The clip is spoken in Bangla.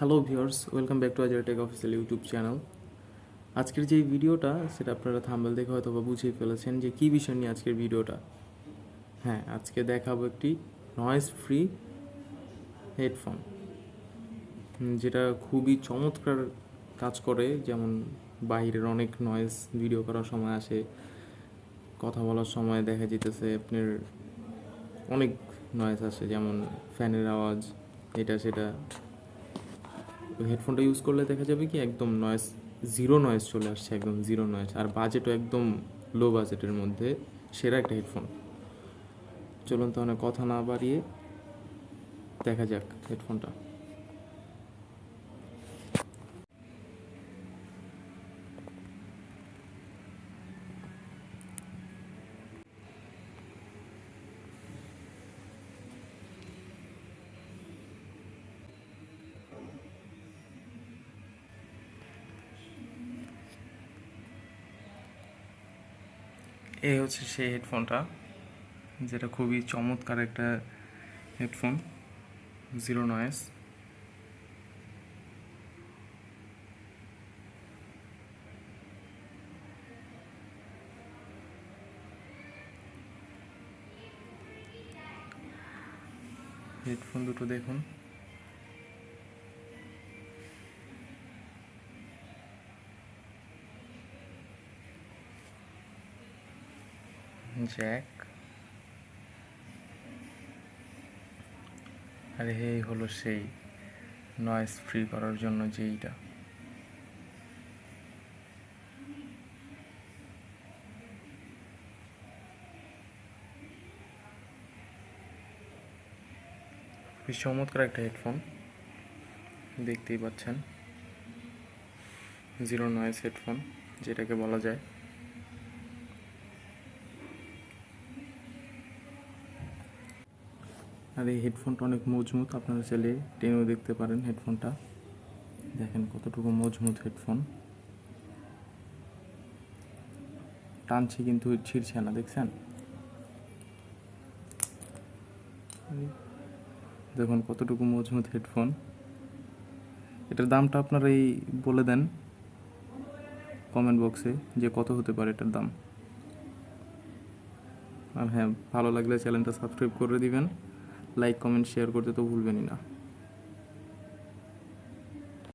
Hello viewers, welcome back to আজার টেক অফিসিয়াল ইউটিউব চ্যানেল। আজকের যে ভিডিওটা সেটা আপনারা থাম্বনেল দেখে হয়তো বা বুঝেই ফেলেছেন যে কী বিষয় নিয়ে আজকের ভিডিওটা। হ্যাঁ, আজকে দেখাবো একটি নয়েজ ফ্রি হেডফোন, যেটা খুবই চমৎকার কাজ করে। যেমন বাইরের অনেক নয়েজ ভিডিও করার সময় আসে, কথা বলার সময় দেখা যেতেছে আপনার অনেক নয়েজ আসে, যেমন ফ্যানের আওয়াজ, এটা সেটা। হেডফোনটা ইউজ করলে দেখা যাবে কি একদম নয়েজ, জিরো নয়েজ চলে আসছে, একদম জিরো নয়েজ, আর বাজেটও একদম লো বাজেটের মধ্যে সেরা একটা হেডফোন। চলুন তাহলে কথা না বাড়িয়ে দেখা যাক হেডফোনটা। এই হচ্ছে সেই হেডফোনটা, যেটা খুবই চমৎকার একটা হেডফোন, জিরো নয়েজ। হেডফোন দুটো দেখুন, জ্যাক, আর এই হলো সেই নয়েজ ফ্রি করার জন্য যেইটা। বেশ চমৎকার একটা হেডফোন, দেখতেই পাচ্ছেন, জিরো নয়েজ হেডফোন যেটাকে বলা যায়। আর এই হেডফোনটা অনেক মজবুত, আপনারা চাইলে টেনেও দেখতে পারেন হেডফোনটা। দেখেন কতটুকু মজবুত হেডফোন, টানছে কিন্তু ছিঁড়ছে না, দেখছেন? দেখুন কতটুকু মজবুত হেডফোন। এটার দামটা আপনারা এই বলে দেন কমেন্ট বক্সে যে কত হতে পারে এটার দাম। আর হ্যাঁ, ভালো লাগলে চ্যানেলটা সাবস্ক্রাইব করে দিবেন, লাইক কমেন্ট শেয়ার করতে তো ভুলবেনই না।